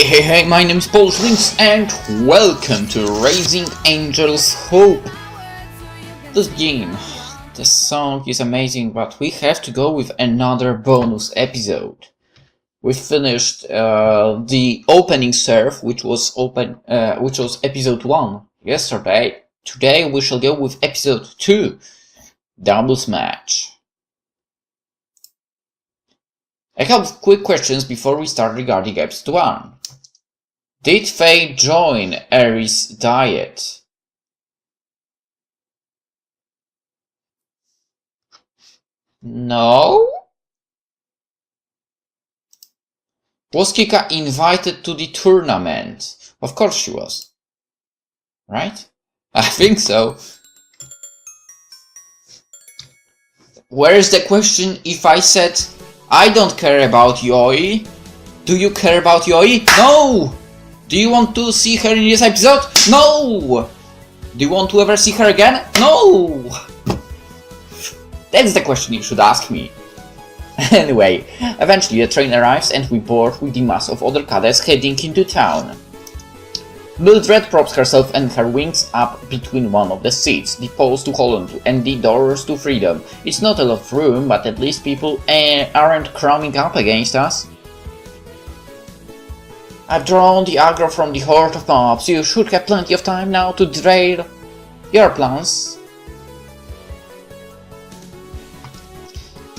Hey, my name is PolishLynx and welcome to Raising Angels Hope. This game, the song is amazing, but we have to go with another bonus episode. We finished the opening serve, which was episode 1 yesterday. Today we shall go with episode 2, doubles match. I have quick questions before we start regarding episode 1. Did Faye join Aries' diet? No? Was Kika invited to the tournament? Of course she was. Right? I think so. Where's the question if I said, I don't care about Yoi? Do you care about Yoi? No! Do you want to see her in this episode? No! Do you want to ever see her again? No! That's the question you should ask me. Anyway, eventually the train arrives and we board with the mass of other cadets heading into town. Mildred props herself and her wings up between one of the seats, the poles to hold onto, and the doors to freedom. It's not a lot of room, but at least people aren't cramming up against us. I've drawn the aggro from the horde of mobs. You should have plenty of time now to derail your plans.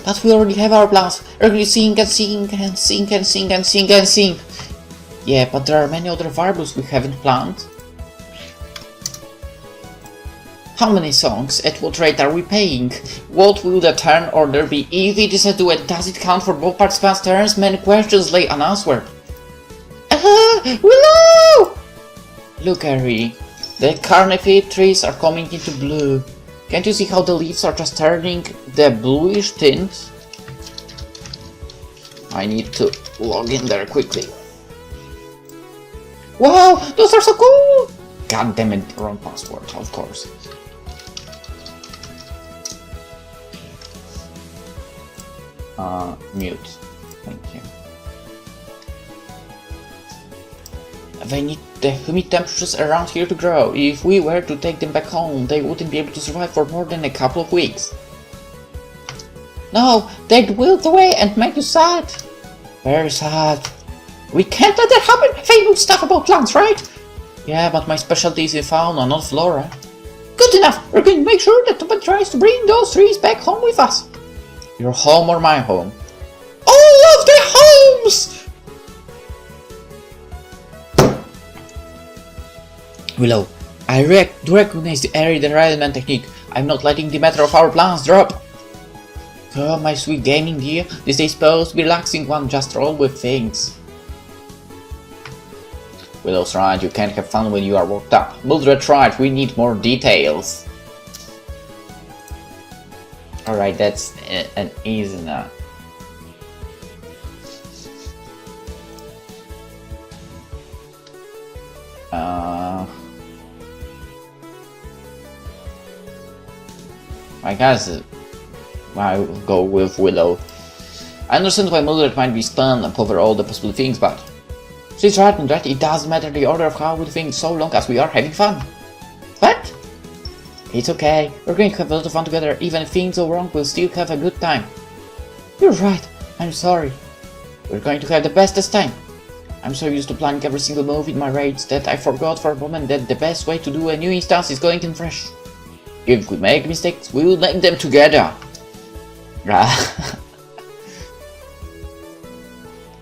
But we already have our plans. We're going to sing and sing and sing and sing and sing and sing. Yeah, but there are many other variables we haven't planned. How many songs? At what rate are we paying? What will the turn order be? If it is a duet, does it count for both participants' turns? Many questions lay unanswered. Willow! Look, Harry. The carnifid trees are coming into bloom. Can't you see how the leaves are just turning the bluish tint? I need to log in there quickly. Wow, those are so cool! God damn it, wrong password, of course. Mute. Thank you. They need the humid temperatures around here to grow. If we were to take them back home, they wouldn't be able to survive for more than a couple of weeks. No, they'd wilt away and make you sad. Very sad. We can't let that happen! Faye knows stuff about plants, right? Yeah, but my specialty is in fauna, not flora. Good enough! We're going to make sure that nobody tries to bring those trees back home with us. Your home or my home? All of the homes! Willow, I do recognize the area derailment technique. I'm not letting the matter of our plans drop. Oh, my sweet gaming dear, this day's supposed to be relaxing one, just roll with things. Willow's right, you can't have fun when you are worked up. Mildred's right, we need more details. Alright, that's an easy enough. I guess I'll go with Willow. I understand why Mildred might be stunned over all the possible things, but she's right in that it doesn't matter the order of how we think so long as we are having fun. What? It's okay, we're going to have a lot of fun together. Even if things go wrong, we'll still have a good time. You're right, I'm sorry. We're going to have the bestest time. I'm so used to planning every single move in my raids that I forgot for a moment that the best way to do a new instance is going in fresh. If we make mistakes, we will make them together.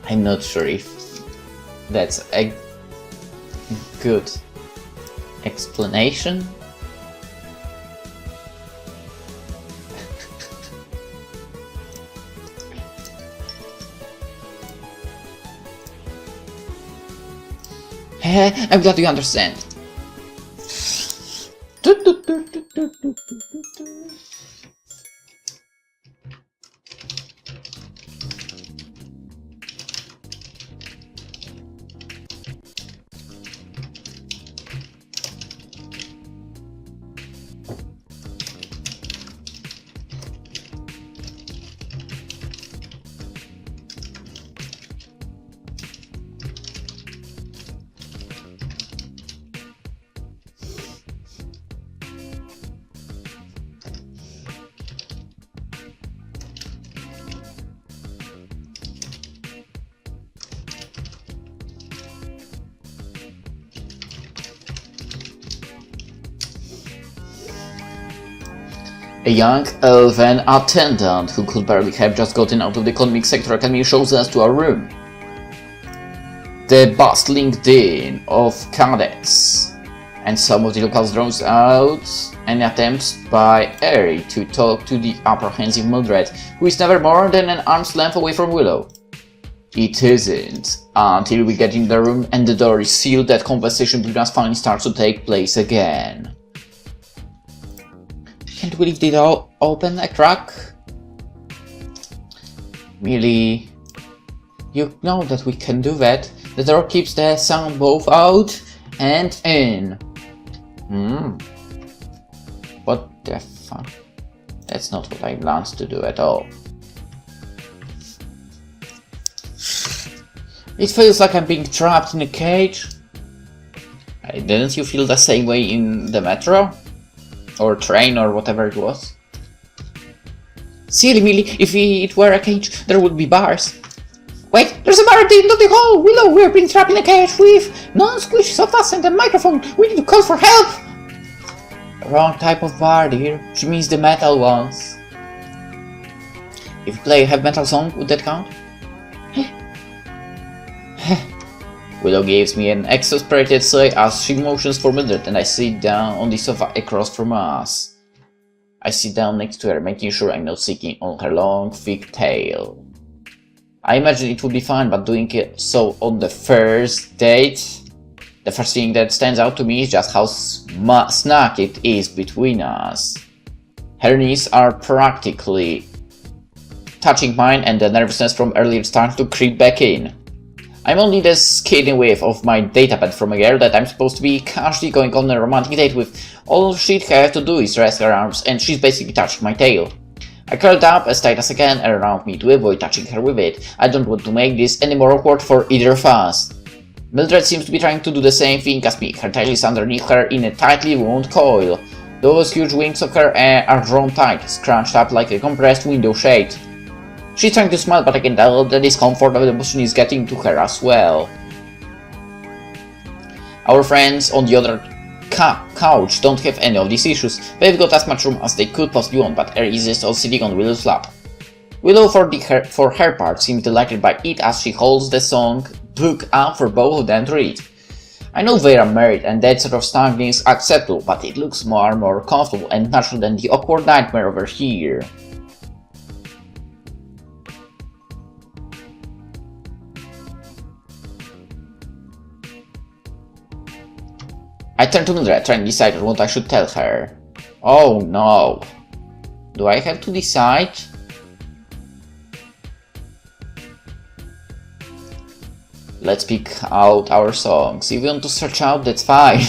I'm not sure if that's a good explanation. I'm glad you understand. A young elven attendant who could barely have just gotten out of the economic sector academy shows us to our room. The bustling din of cadets, and some of the locals draws out an attempt by Airy to talk to the apprehensive Mildred, who is never more than an arm's length away from Willow. It isn't until we get in the room and the door is sealed that conversation between us finally starts to take place again. Can't we leave the door open a crack? Millie, you know that we can do that. The door keeps the sound both out and in. What the fuck? That's not what I planned to do at all. It feels like I'm being trapped in a cage. Didn't you feel the same way in the metro? Or train or whatever it was? Silly Millie, if it were a cage, there would be bars. Wait, there's a bar at the end of the hall! Willow, we're being trapped in a cage with non-squishy sofas and a microphone! We need to call for help! Wrong type of bar, dear. She means the metal ones. If we play a heavy metal song, would that count? Willow gives me an exasperated sigh as she motions for Mildred and I sit down on the sofa across from us. I sit down next to her, making sure I'm not sitting on her long, thick tail. I imagine it would be fine, but doing it so on the first date? The first thing that stands out to me is just how snug it is between us. Her knees are practically touching mine and the nervousness from earlier starts to creep back in. I'm only the skinny whiff of my datapad from a girl that I'm supposed to be casually going on a romantic date with. All she'd have to do is rest her arms and she's basically touching my tail. I curled up as tight as I can around me to avoid touching her with it. I don't want to make this any more awkward for either of us. Mildred seems to be trying to do the same thing as me. Her tail is underneath her in a tightly wound coil. Those huge wings of her are drawn tight, scrunched up like a compressed window shade. She's trying to smile, but I can tell the discomfort of the motion is getting to her as well. Our friends on the other couch don't have any of these issues. They've got as much room as they could possibly want, but Air is all sitting on Willow's lap. Willow, for her part, seems delighted by it as she holds the song book up for both of them to read. I know they are married and that sort of stumbling is acceptable, but it looks more comfortable and natural than the awkward nightmare over here. I turn to Mildred, trying to decide on what I should tell her. Oh no. Do I have to decide? Let's pick out our songs. If you want to search out, that's fine.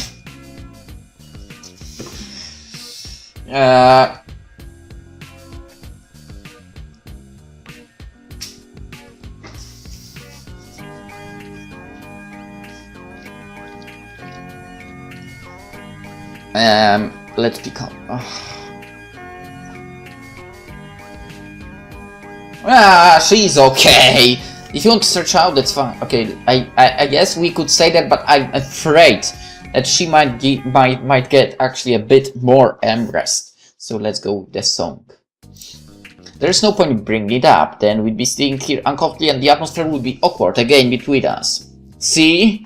Let's pick up. She's okay. If you want to search out, that's fine. Okay, I guess we could say that, but I'm afraid that she might get actually a bit more embarrassed. So let's go with the song. There's no point in bringing it up, then we'd be sitting here uncomfortably and the atmosphere would be awkward again between us. See?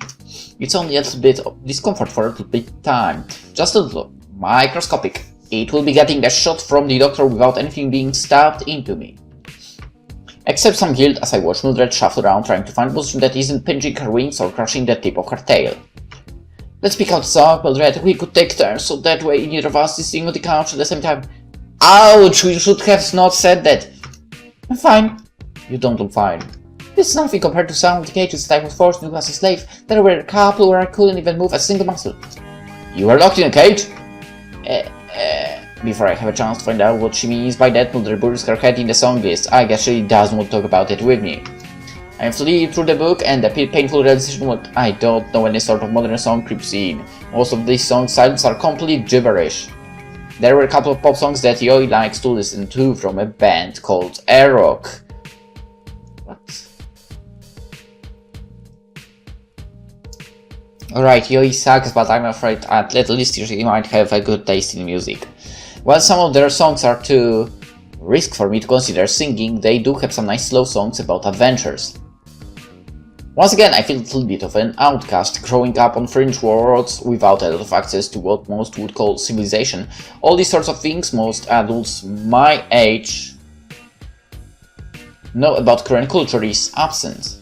It's only a little bit of discomfort for a little bit of time. Just a little. Microscopic. It will be getting a shot from the doctor without anything being stabbed into me. Except some guilt as I watch Mildred shuffle around trying to find a position that isn't pinching her wings or crushing the tip of her tail. Let's pick out a song, Mildred. We could take turns, so that way neither of us is sitting on the couch at the same time. Ouch! We should have not said that. I'm fine. You don't look fine. This is nothing compared to some of the cages that I was forced into as a slave. There were a couple where I couldn't even move a single muscle. You were locked in a cage? Before I have a chance to find out what she means by that, Mildred buries her head in the song list. I guess she doesn't want to talk about it with me. I am fleeing through the book and the painful realization that I don't know any sort of modern song creeps in. Most of these songs' titles are complete gibberish. There were a couple of pop songs that Yoi likes to listen to from a band called Airrock. What? Alright, Yoi sucks, but I'm afraid at least he might have a good taste in music. While some of their songs are too risk for me to consider singing, they do have some nice slow songs about adventures. Once again, I feel a little bit of an outcast, growing up on fringe worlds without a lot of access to what most would call civilization. All these sorts of things most adults my age know about current culture is absent.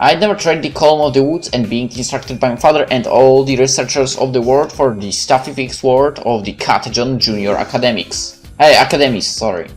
I'd never tried the calm of the woods and being instructed by my father and all the researchers of the world for the stuffy fixed world of the Katajion Junior Academics. Academies, sorry.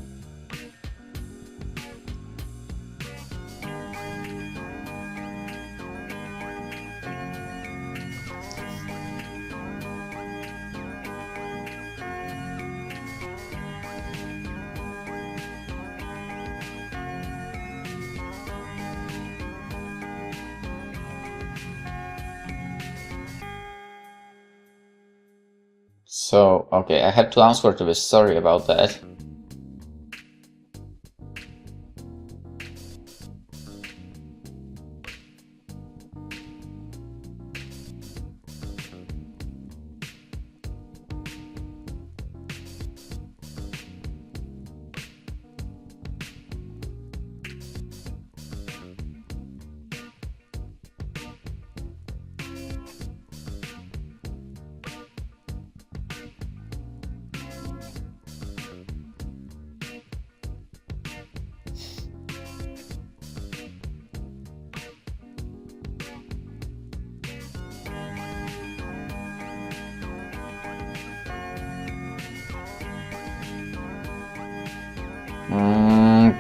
So, okay, I had to answer to this, sorry about that.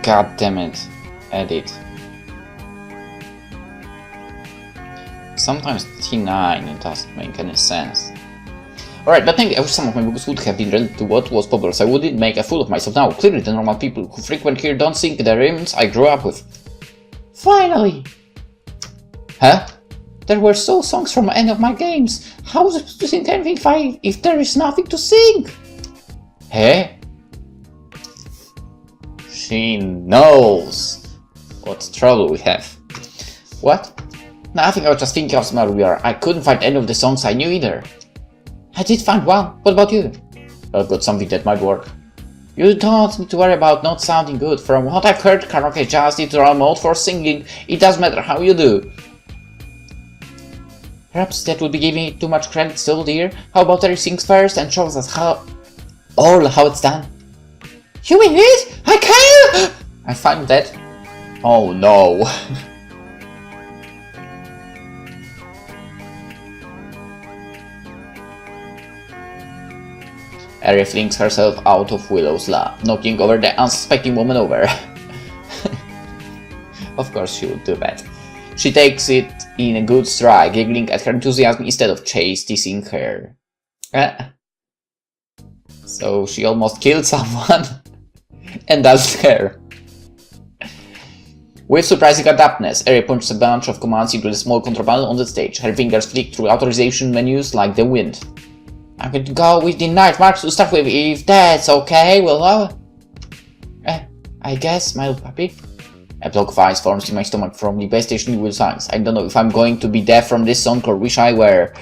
God damn it. Edit. Sometimes T9 doesn't make any sense. Alright, but maybe I wish some of my books would have been related to what was popular, so I wouldn't make a fool of myself now. Clearly the normal people who frequent here don't sing the rhythms I grew up with. Finally! Huh? There were so songs from any of my games. How was I supposed to sing anything if there is nothing to sing? Hey? She knows what trouble we have. What? Nothing, I was just thinking of some earlier. I couldn't find any of the songs I knew either. I did find one. What about you? I've got something that might work. You don't need to worry about not sounding good. From what I've heard, karaoke just needs a mode for singing. It doesn't matter how you do. Perhaps that would be giving it too much credit still, dear. How about Terry sings first and shows us how it's done? You mean it? I can't! I find that. Oh no. Arya flings herself out of Willow's lap, knocking over the unsuspecting woman over. Of course she would do that. She takes it in a good stride, giggling at her enthusiasm instead of teasing her. So she almost killed someone, and doesn't care. With surprising adeptness, Arya punches a bunch of commands into the small control panel on the stage. Her fingers flick through authorization menus like the wind. I'm going to go with the night marks to start with, if that's okay, Willow. I guess, my little puppy. A block of ice forms in my stomach from the base station will songs. I don't know if I'm going to be deaf from this song or wish I were.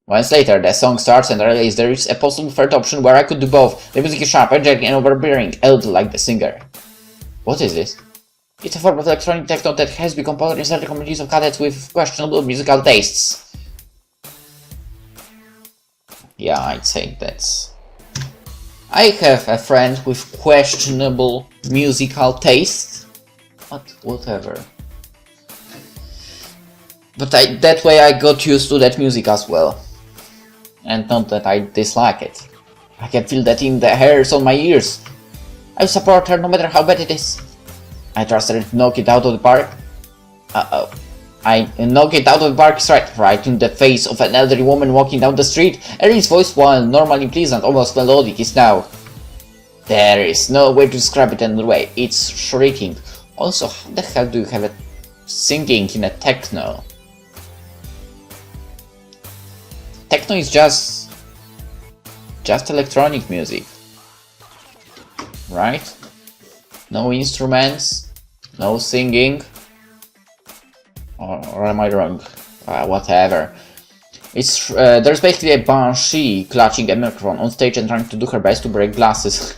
Once later, the song starts and I realize there is a possible third option where I could do both. The music is sharp, energetic, and overbearing, a little like the singer. What is this? It's a form of electronic techno that has become popular in certain communities of cadets with questionable musical tastes. Yeah, I'd say that's... I have a friend with questionable musical taste, but whatever. But that way I got used to that music as well. And not that I dislike it. I can feel that in the hairs on my ears. I support her no matter how bad it is. I trust her to knock it out of the park. I knock it out of the park right in the face of an elderly woman walking down the street. Erin's voice, while normally pleasant, almost melodic, is now... There is no way to describe it another way. It's shrieking. Also, how the hell do you have it singing in a techno? Techno is just electronic music, right? No instruments, no singing. Or am I wrong? Whatever. There's basically a banshee clutching a microphone on stage and trying to do her best to break glasses.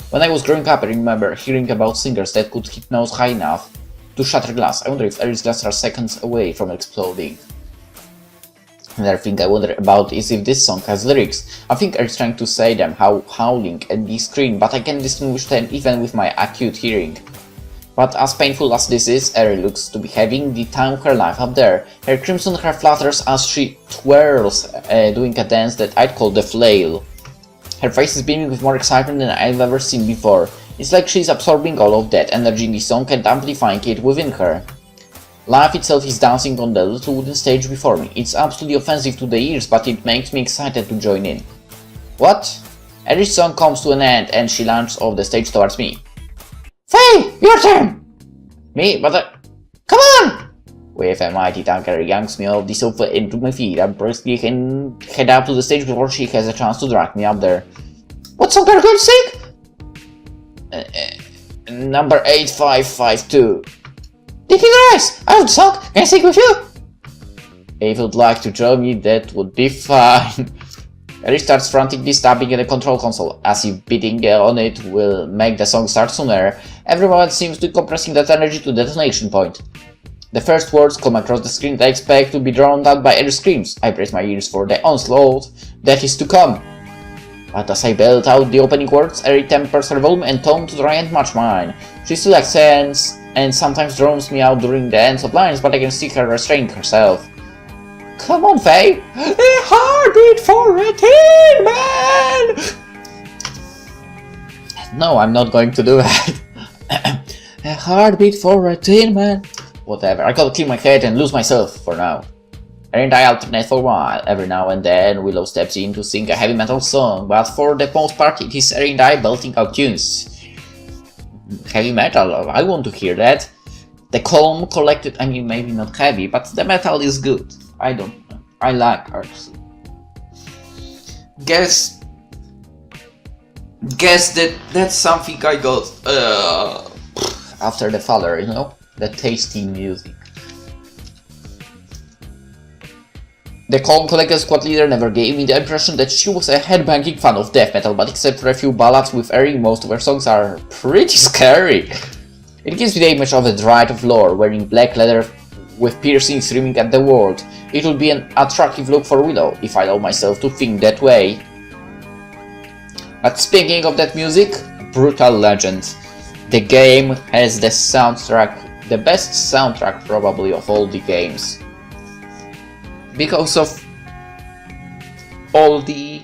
When I was growing up, I remember hearing about singers that could hit notes high enough to shatter glass. I wonder if Eric's glasses are seconds away from exploding. Another thing I wonder about is if this song has lyrics. I think Eric's trying to say them, howling at the screen, but I can distinguish them even with my acute hearing. But as painful as this is, Eri looks to be having the time of her life up there. Her crimson hair flutters as she twirls, doing a dance that I'd call the flail. Her face is beaming with more excitement than I've ever seen before. It's like she's absorbing all of that energy in the song and amplifying it within her. Life itself is dancing on the little wooden stage before me. It's absolutely offensive to the ears, but it makes me excited to join in. What? Eri's song comes to an end and she lunges off the stage towards me. Faye, your turn! Me? But come on! With a mighty tug, Eri yanks me off the sofa into my feet. I briskly can head up to the stage before she has a chance to drag me up there. What song are you going to sing? Number 8552. Nice! I have the song. Can I sing with you? If you'd like to join me, that would be fine. Eri starts frantically stabbing at the control console, as if beating on it will make the song start sooner. Everyone seems to be compressing that energy to the detonation point. The first words come across the screen that I expect to be drowned out by Eri's screams. I brace my ears for the onslaught that is to come. But as I belt out the opening words, Eri tempers her volume and tone to try and match mine. She still accents and sometimes drones me out during the ends of lines, but I can see her restraining herself. Come on, Faye! A heartbeat for a teen man! No, I'm not going to do that. A heartbeat for a teen man. Whatever, I gotta clear my head and lose myself for now. Eri and I alternate for a while. Every now and then Willow steps in to sing a heavy metal song, but for the most part it is Eri and I belting out tunes. Heavy metal, I want to hear that. The calm, collected, I mean maybe not heavy, but the metal is good. I don't know. I like hers. Guess that's something I got after the father, you know? The tasty music. The calm, collected squad leader never gave me the impression that she was a headbanging fan of death metal, but except for a few ballads with Eri, most of her songs are pretty scary. It gives me the image of a Dryad of Lore wearing black leather with piercings screaming at the world. It would be an attractive look for Willow, if I allow myself to think that way. But speaking of that music, Brutal Legend. The game has the soundtrack, the best soundtrack probably of all the games. Because of all the,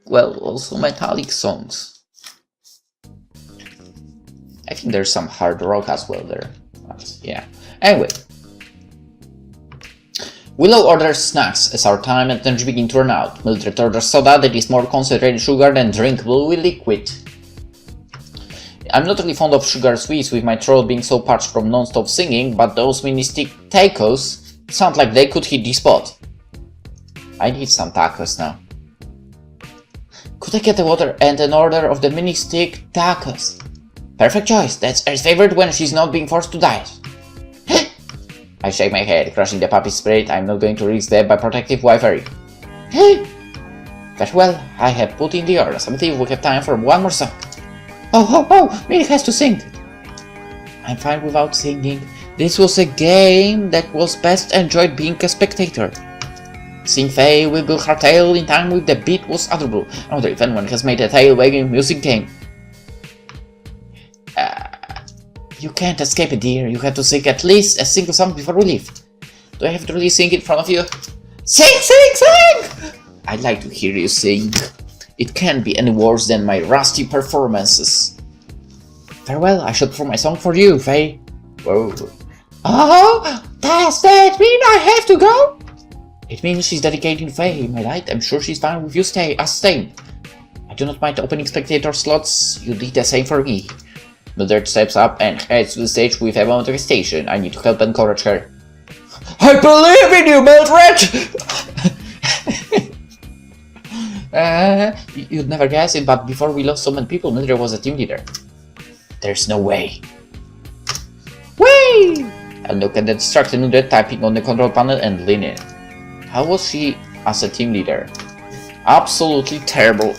well, also metallic songs. I think there's some hard rock as well there, but yeah. Anyway. Willow orders snacks as our time and energy begin to run out. Mildred orders soda that is more concentrated sugar than drinkable with liquid. I'm not really fond of sugar sweets with my throat being so parched from non-stop singing, but those mini stick tacos sound like they could hit the spot. I need some tacos now. Could I get the water and an order of the mini stick tacos? Perfect choice, that's her favorite when she's not being forced to diet. I shake my head, crushing the puppy's spirit. I'm not going to risk that by protective wifery. Very well, I have put in the orders. I believe we have time for one more song. Oh, Minnie has to sing. I'm fine without singing. This was a game that was best enjoyed being a spectator. Seeing Faye wiggle her tail in time with the beat was adorable. I wonder if anyone has made a tail-wagging music game. You can't escape it, dear. You have to sing at least a single song before we leave. Do I have to really sing in front of you? Sing! I'd like to hear you sing. It can't be any worse than my rusty performances. Farewell, I shall perform my song for you, Faye. Whoa. Oh, does that mean I have to go? It means she's dedicating Faye, my light. I'm sure she's fine with you staying. I do not mind opening spectator slots. You did the same for me. Mildred steps up and heads to the stage with a moment of hesitation. I need to help encourage her. I believe in you, Mildred! You'd never guess it, but before we lost so many people, Mildred was a team leader. There's no way. Whee! I look at the distracted Mildred typing on the control panel and lean in. How was she as a team leader? Absolutely terrible.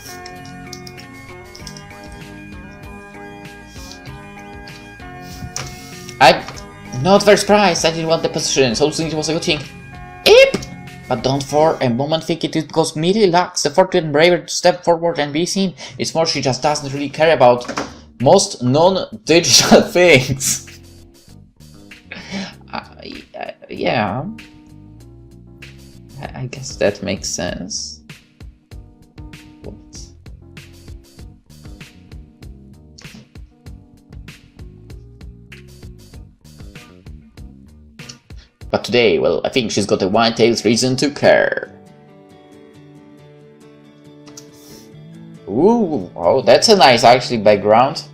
I'm not very surprised. I didn't want the position, so it was a good thing. Eep! But don't for a moment think it is because Millie lacks the fortitude and bravery to step forward and be seen. It's more she just doesn't really care about most non-digital things. Yeah. I guess that makes sense. What? But today, well, I think she's got a one-tailed reason to care. Ooh, oh, that's a nice actually background.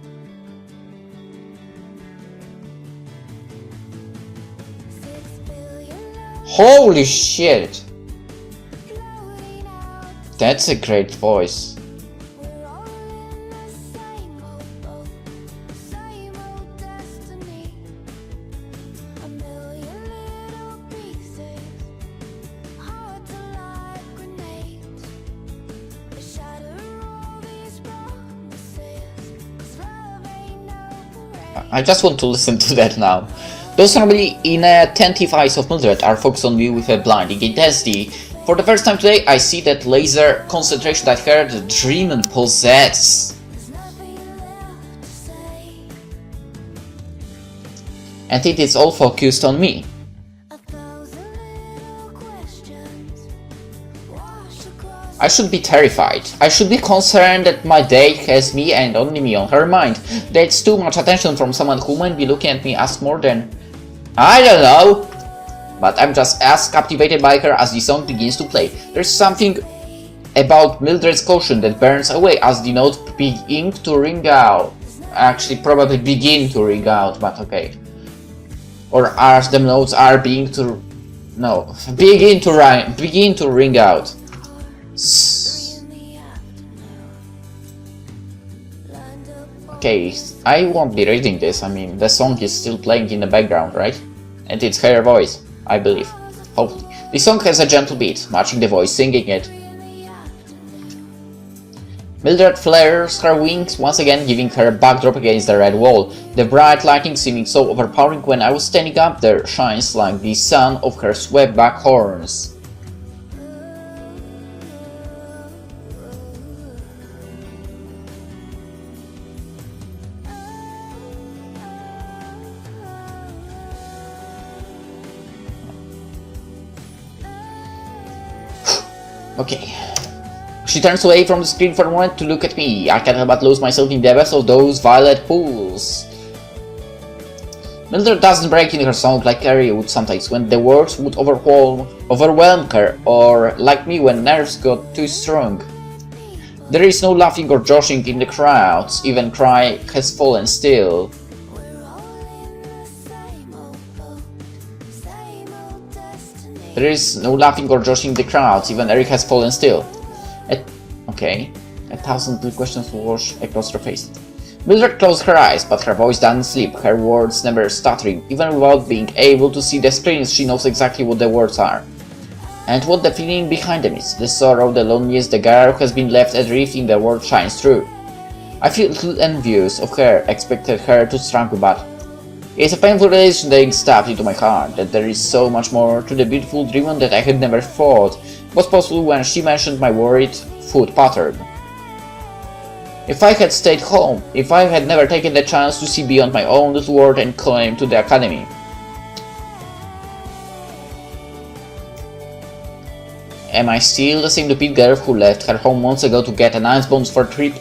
Holy shit! That's a great voice. I just want to listen to that now. Those normally inattentive eyes of Mildred are focused on me with a blinding intensity. For the first time today, I see that laser concentration that her dream and possess. And it is all focused on me. I should be terrified. I should be concerned that my date has me and only me on her mind. That's too much attention from someone who might be looking at me as more than... I don't know! But I'm just as captivated by her as the song begins to play. There's something about Mildred's caution that burns away as the notes begin to ring out. Actually, probably begin to ring out, but okay. Or as the notes are being to... No, begin to ring out. Okay, I won't be reading this. I mean, the song is still playing in the background, right? And it's her voice, I believe. Hopefully. The song has a gentle beat, matching the voice singing it. Mildred flares her wings, once again giving her a backdrop against the red wall. The bright lighting seeming so overpowering when I was standing up there shines like the sun of her swept back horns. Okay. She turns away from the screen for a moment to look at me. I can't help but lose myself in the depths of those violet pools. Mildred doesn't break in her song like Carrie would sometimes when the words would overwhelm her, or like me when nerves got too strong. There is no laughing or joshing in the crowds, even cry has fallen still. There is no laughing or joshing in the crowds, even Eric has fallen still. Okay. 1,000 little questions wash across her face. Mildred closed her eyes, but her voice doesn't sleep, her words never stuttering. Even without being able to see the screens, she knows exactly what the words are. And what the feeling behind them is. The sorrow, the loneliness, the girl who has been left everything the world shines through. I feel a little envious of her, expected her to struggle, but it's a painful realization that stabbed into my heart, that there is so much more to the beautiful dream that I had never thought was possible when she mentioned my worried foot pattern. If I had stayed home, if I had never taken the chance to see beyond my own little world and climb to the academy. Am I still the same stupid girl who left her home months ago to get a nice bonus for a trip?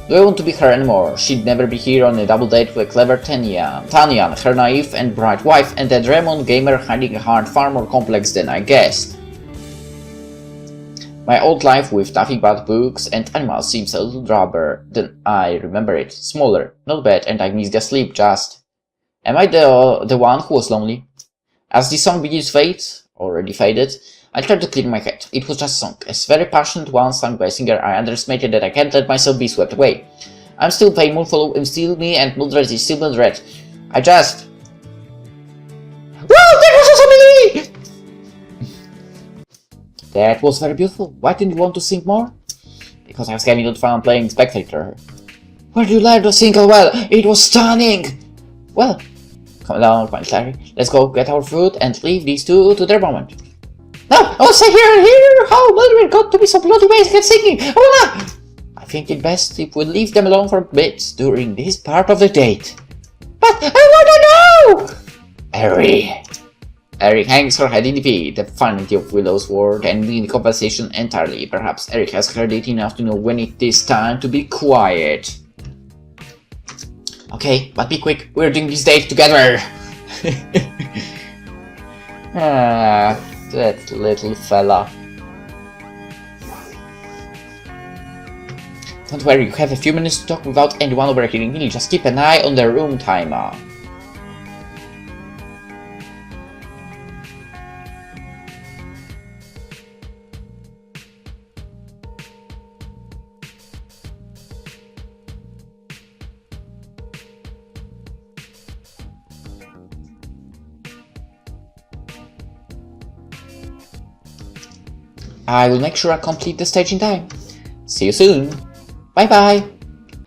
Do I want to be her anymore? She'd never be here on a double date with a clever Tanya, her naive and bright wife, and a Dremon gamer hiding a heart far more complex than I guessed. My old life with nothing but books and animals seems a little drabber than I remember it. Smaller, not bad, and I miss the sleep, just... Am I the one who was lonely? As the song begins to fade, already faded, I tried to clear my head. It was just a song, a very passionate one sung by a singer I underestimated that I can't let myself be swept away. I'm still Faye, Moonfallow, I'm still me, and Mildred is still Mildred. I just... Whoa, that was so many! That was very beautiful. Why didn't you want to sing more? Because I was having good fun playing spectator. Where did you learn to sing so well? It was stunning! Well, come along, my Larry. Let's go get our food and leave these two to their moment. No! Oh, stay here! How Mildred got to be so bloody basic at singing! Oh no! I think it's best if we leave them alone for a bit during this part of the date. But I wanna know! Eric hangs her head in defeat, the vanity of Willow's word ending the conversation entirely. Perhaps Eric has heard it enough to know when it is time to be quiet. Okay, but be quick, we're doing this date together! Ah, that little fella. Don't worry, you have a few minutes to talk without anyone overhearing me. Just keep an eye on the room timer. I will make sure I complete the stage in time. See you soon. Bye bye.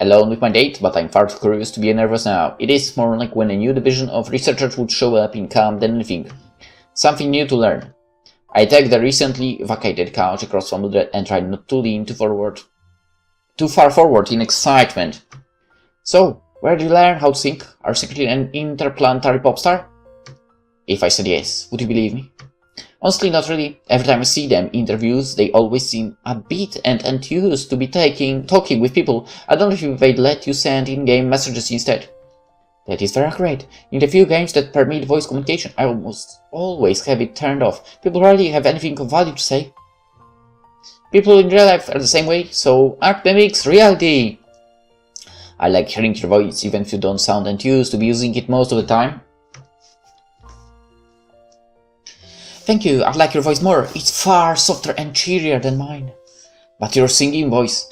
Alone with my date, but I'm far too curious to be nervous now. It is more like when a new division of researchers would show up in camp than anything. Something new to learn. I take the recently vacated couch across from Mildred and try not to lean too far forward in excitement. So, where did you learn how to sing? Are you secretly an interplanetary pop star? If I said yes, would you believe me? Honestly, not really. Every time I see them in interviews, they always seem upbeat and enthused to be talking with people. I don't know if they'd let you send in-game messages instead. That is very accurate. In the few games that permit voice communication, I almost always have it turned off. People rarely have anything of value to say. People in real life are the same way, so art mimics reality. I like hearing your voice, even if you don't sound enthused to be using it most of the time. Thank you, I like your voice more. It's far softer and cheerier than mine. But your singing voice.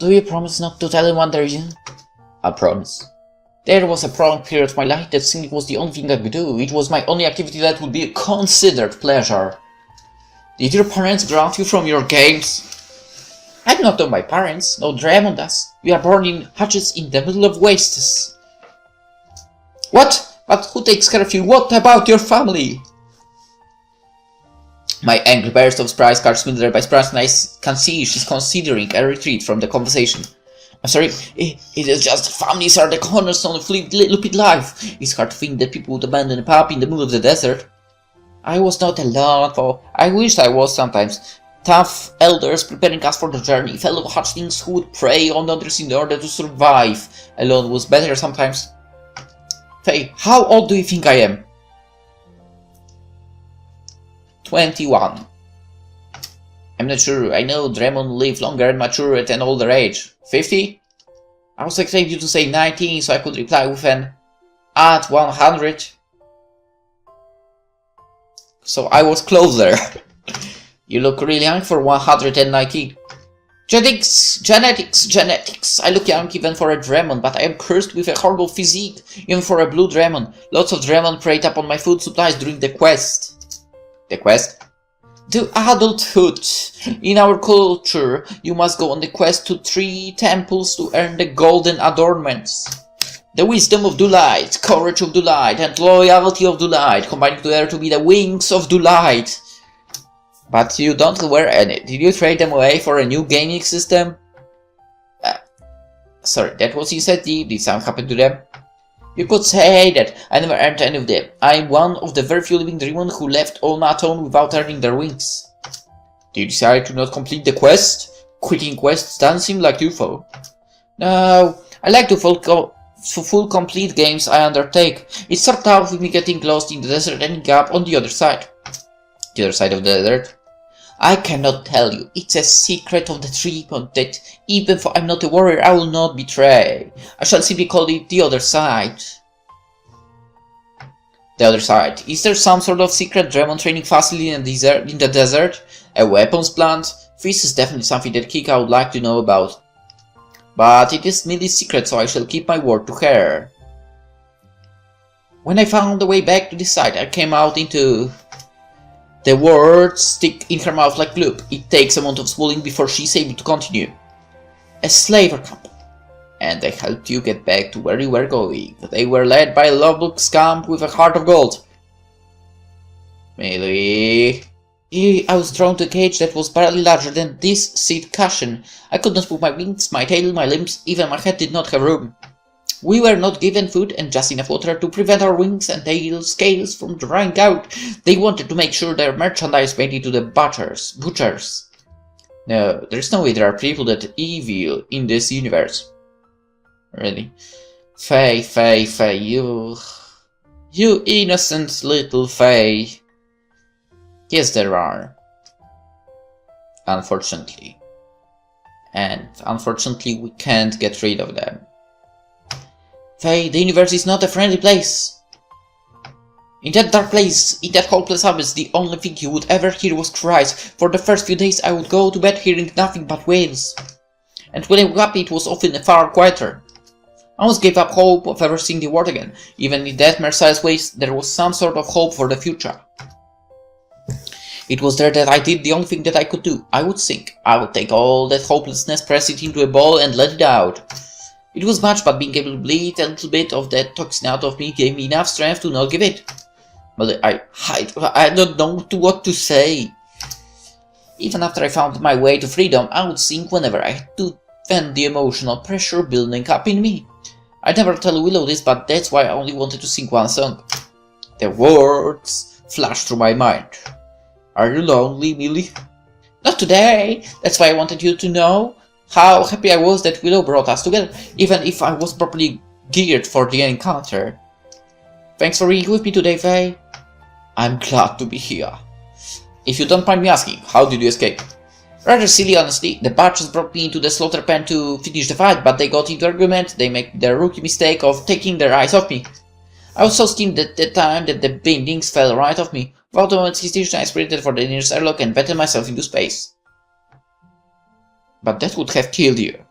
Do you promise not to tell anyone the reason? I promise. There was a prolonged period of my life that singing was the only thing I could do. It was my only activity that would be a considered pleasure. Did your parents ground you from your games? I do not know my parents. No, Draymond does. We are born in hutches in the middle of wastes. What? But who takes care of you? What about your family? My angry burst of surprise catches Mildred by surprise, and I can see she's considering a retreat from the conversation. I'm sorry, it is just families are the cornerstone of living life. It's hard to think that people would abandon a puppy in the middle of the desert. I was not alone, though. I wished I was sometimes. Tough elders preparing us for the journey, fellow hatchlings who would prey on others in order to survive. Alone was better sometimes. Faye, how old do you think I am? 21. I'm not sure. I know Draymond lived longer and mature at an older age. 50? I was expecting you to say 19, so I could reply with an at 100. So I was closer. You look really young for 119. Genetics. I look young even for a Draymond, but I am cursed with a horrible physique, even for a blue Draymond. Lots of Draymond preyed upon my food supplies during the quest. The quest? To adulthood. In our culture, you must go on the quest to 3 temples to earn the golden adornments. The wisdom of Delight, courage of Delight, and loyalty of Delight, combining together to be the wings of Delight. But you don't wear any. Did you trade them away for a new gaming system? Sorry, that was you said. Did something happen to them? You could say that. I never earned any of them. I'm one of the very few living Dreamon who left Olmaton without earning their wings. Did you decide to not complete the quest? Quitting quests doesn't seem like you, Fo. No, I like to full complete games I undertake. It started out with me getting lost in the desert and ending up on the other side. The other side of the desert? I cannot tell you. It's a secret of the Dreamon that even though I'm not a warrior, I will not betray. I shall simply call it the other side. The other side. Is there some sort of secret Dreamon training facility in the desert? A weapons plant? This is definitely something that Kika would like to know about. But it is merely secret, so I shall keep my word to her. When I found the way back to this site, I came out into The words stick in her mouth like glue. It takes a moment of swallowing before she's able to continue. A slaver couple. And they helped you get back to where you were going. They were led by a loveable scamp with a heart of gold. Really? I was drawn to a cage that was barely larger than this seat cushion. I could not move my wings, my tail, my limbs, even my head did not have room. We were not given food and just enough water to prevent our wings and tail scales from drying out. They wanted to make sure their merchandise made it to the butchers. No, there's no way there are people that evil in this universe. Really? Faye, you innocent little Faye. Yes, there are. Unfortunately. And unfortunately, we can't get rid of them. Faye, the universe is not a friendly place. In that dark place, in that hopeless abyss, the only thing you would ever hear was cries. For the first few days, I would go to bed hearing nothing but wails. And when I woke up, it was often far quieter. I almost gave up hope of ever seeing the world again. Even in that merciless waste, there was some sort of hope for the future. It was there that I did the only thing that I could do. I would sink. I would take all that hopelessness, press it into a ball and let it out. It was much, but being able to bleed a little bit of that toxin out of me gave me enough strength to not give it. But I don't know what to say. Even after I found my way to freedom, I would sink whenever I had to vent the emotional pressure building up in me. I'd never tell Willow this, but that's why I only wanted to sing one song. The words flashed through my mind. Are you lonely, Millie? Not today. That's why I wanted you to know how happy I was that Willow brought us together, even if I was properly geared for the encounter. Thanks for being with me today, Faye. I'm glad to be here. If you don't mind me asking, how did you escape? Rather silly, honestly. The Butchers brought me into the slaughter pen to finish the fight, but they got into argument. They made the rookie mistake of taking their eyes off me. I was so steamed at the time that the bindings fell right off me. Without a moment's hesitation, I sprinted for the nearest airlock and battled myself into space. But that would have killed you.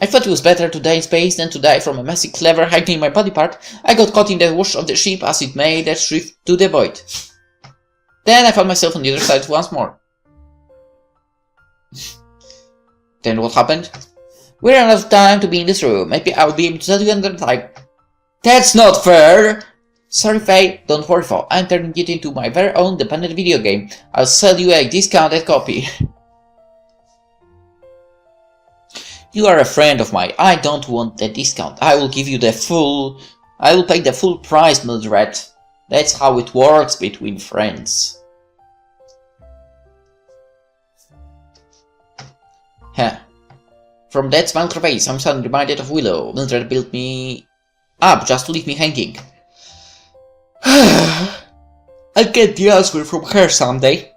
I thought it was better to die in space than to die from a messy clever hiding my body part. I got caught in the wash of the ship as it made that shift to the void. Then I found myself on the other side once more. Then what happened? We ran out of time to be in this room. Maybe I will be able to tell you another time. That's not fair! Sorry, Faye, don't worry, for I'm turning it into my very own dependent video game. I'll sell you a discounted copy. You are a friend of mine. I don't want the discount. I will give you the full... I will pay the full price, Mildred. That's how it works between friends. Huh. From that smile on her face, I'm suddenly reminded of Willow. Mildred built me up just to leave me hanging. I'll get the answer from her someday.